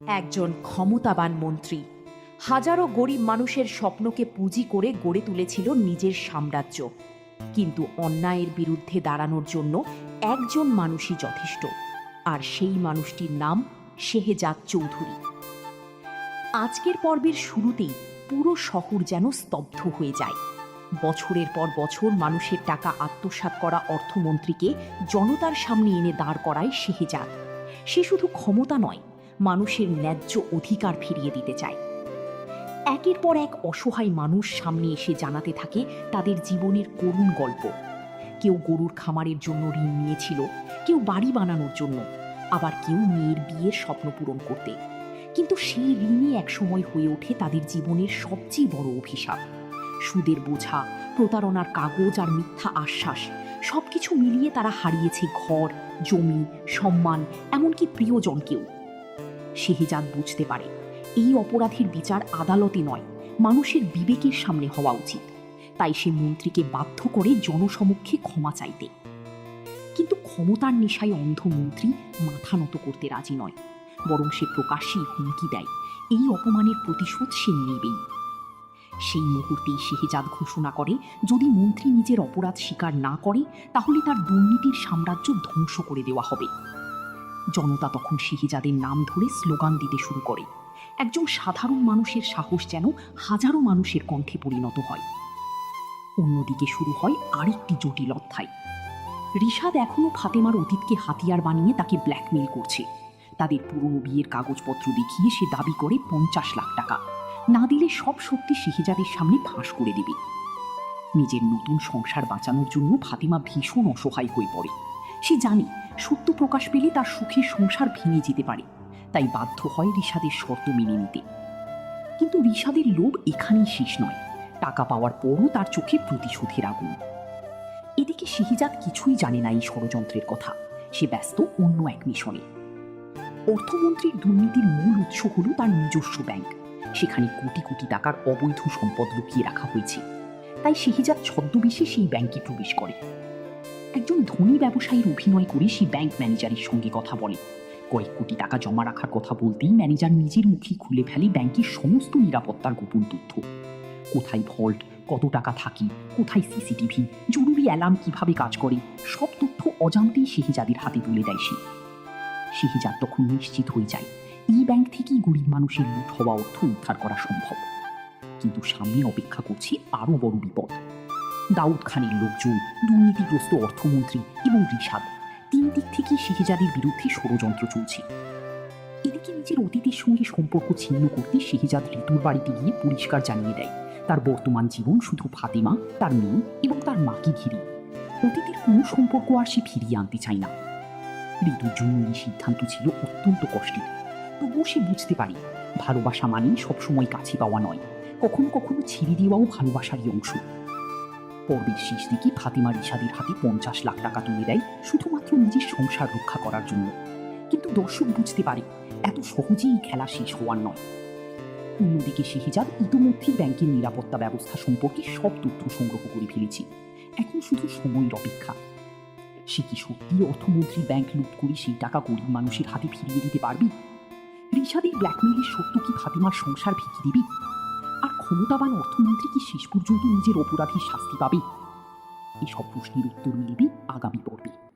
একজন ক্ষমতাবান মন্ত্রী হাজারো গরিব মানুষের স্বপ্নকে পুঁজি করে গড়ে তুলেছিল নিজের সাম্রাজ্য। কিন্তু অন্যায়ের বিরুদ্ধে দাঁড়ানোর জন্য একজন মানুষই যথেষ্ট, আর সেই মানুষটির নাম শেহজাদ চৌধুরী। আজকের পর্বের শুরুতেই পুরো শহর যেন স্তব্ধ হয়ে যায়। বছরের পর বছর মানুষের টাকা আত্মসাৎ করা অর্থমন্ত্রীকে জনতার সামনে এনে দাঁড় করায় শেহজাদ। সে শুধু ক্ষমতা নয়, মানুষের ন্যায্য অধিকার ফিরিয়ে দিতে চায়। একের পর এক অসহায় মানুষ সামনে এসে জানাতে থাকে তাদের জীবনের করুণ গল্প। কেউ গরুর খামারের জন্য ঋণ নিয়েছিল, কেউ বাড়ি বানানোর জন্য, আবার কেউ মেয়ের বিয়ের স্বপ্ন পূরণ করতে। কিন্তু সেই ঋণই একসময় হয়ে ওঠে তাদের জীবনের সবচেয়ে বড় অভিশাপ। সুদের বোঝা, প্রতারণার কাগজ আর মিথ্যা আশ্বাস, সবকিছু মিলিয়ে তারা হারিয়েছে ঘর, জমি, সম্মান, এমনকি প্রিয়জনকেও। শেহজাদ বুঝতে পারে এই অপরাধের বিচার আদালতে নয়, মানুষের বিবেকের সামনে হওয়া উচিত। তাই সে মন্ত্রীকে বাধ্য করে জনসমক্ষে ক্ষমা চাইতে। কিন্তু ক্ষমতার নেশায় অন্ধ মন্ত্রী মাথা নত করতে রাজি নয়, বরং সে প্রকাশ্যেই হুমকি দেয় এই অপমানের প্রতিশোধ সে নেবেই। সেই মুহূর্তেই শেহজাদ ঘোষণা করে যদি মন্ত্রী নিজের অপরাধ স্বীকার না করে তাহলে তার দুর্নীতির সাম্রাজ্য ধ্বংস করে দেওয়া হবে। জনতা তখন শেহজাদের নাম ধরে স্লোগান দিতে শুরু করে। একজন সাধারণ মানুষের সাহস যেন হাজারো মানুষের কণ্ঠে পরিণত হয়। অন্যদিকে শুরু হয় আরেকটি জটিল অধ্যায়। রিশাদ এখনো ফাতেমার অতীতকে হাতিয়ার বানিয়ে তাকে ব্ল্যাকমেইল করছে। তাদের পুরনো বিয়ের কাগজপত্র দেখিয়ে সে দাবি করে 50 লাখ টাকা না দিলে সব সত্যি শেহজাদের সামনে ফাঁস করে দেবে। নিজের নতুন সংসার বাঁচানোর জন্য ফাতেমা ভীষণ অসহায় হয়ে পড়ে। সে জানে সত্য প্রকাশ পেলে তার সুখের সংসার ভেঙে যেতে পারে, তাই বাধ্য হয় রিশাদের শর্ত মেনে নিতে। কিন্তু রিশাদের লোভ এখানেই শেষ নয়। টাকা পাওয়ার পরও তার চোখে প্রতিশোধের আগুন। এদিকে শেহজাদ কিছুই জানে না এই ষড়যন্ত্রের কথা। সে ব্যস্ত অন্য এক মিশনে। অর্থমন্ত্রীর দুর্নীতির মূল উৎস হল তার নিজস্ব ব্যাংক। সেখানে কোটি কোটি টাকার অবৈধ সম্পদ লুকিয়ে রাখা হয়েছে। তাই শেহজাদ ছদ্মবেশে সেই ব্যাংকে প্রবেশ করে। একজন ধনী ব্যবসায়ীর অভিনয় করে সে ব্যাংক ম্যানেজারের সঙ্গে কথা বলে। কয়েক কোটি টাকা জমা রাখার কথা বলতেই ম্যানেজার নিজের মুখে খুলে ফেলে ব্যাংকের সমস্ত নিরাপত্তার গোপন তথ্য। কোথায় ভল্ট, কত টাকা থাকে, কোথায় সিসিটিভি, জরুরি অ্যালার্ম কিভাবে কাজ করে, সব তথ্য অজান্তেই শেহজাদের হাতে তুলে দেয় সে। শেহজাদ তখন নিশ্চিত হয়ে যায় এই ব্যাংক থেকেই গরিব মানুষের লুট হওয়া অর্থ উদ্ধার করা সম্ভব। কিন্তু সামনে অপেক্ষা করছে আরও বড় বিপদ। দাউদ খানের লোকজন, দুর্নীতিগ্রস্ত অর্থমন্ত্রী এবং রিশাদ, তিন দিক থেকে শেহজাদের বিরুদ্ধে ষড়যন্ত্র চলছে। এদিকে নিজের অতীতের সঙ্গে সম্পর্ক ছিন্ন করতে শেহজাদ ঋতুর বাড়িতে গিয়ে পরিষ্কার জানিয়ে দেয় তার বর্তমান জীবন শুধু ফাতেমা, তার মেয়ে এবং তার মাকে ঘিরে। অতীতের কোনো সম্পর্ক আর সে ফিরিয়ে আনতে চায় না। ঋতুর জন্য এই সিদ্ধান্ত ছিল অত্যন্ত কষ্টের, তবুও সে বুঝতে পারে ভালোবাসা মানেই সবসময় কাছে পাওয়া নয়, কখনো কখনো ছেড়ে দেওয়াও ভালোবাসারই অংশ। পর্বের শেষ দিকে ফাতেমা রিশাদের হাতে 50 লাখ টাকা তুলে দেয় শুধুমাত্র নিজের সংসার রক্ষা করার জন্য। কিন্তু দর্শক বুঝতে পারে এত সহজেই এই খেলা শেষ হওয়ার নয়। অন্যদিকে শেহজাদ ইতিমধ্যেই ব্যাংকের নিরাপত্তা ব্যবস্থা সম্পর্কে সব তথ্য সংগ্রহ করে ফেলেছে। এখন শুধু সময়ের অপেক্ষা। সে কি সত্যি অর্থমন্ত্রী ব্যাংক লুট করে সেই টাকা গরিব মানুষের হাতে ফিরিয়ে দিতে পারবে? রিশাদের ব্ল্যাকমেইলের সত্য কি ফাতেমার সংসার ভেঙে দেবে? আর ক্ষমতাবান অর্থমন্ত্রী কি শেষ পর্যন্ত নিজের অপরাধীর শাস্তি পাবে? এসব প্রশ্নের উত্তর মিলবে আগামী পর্বে।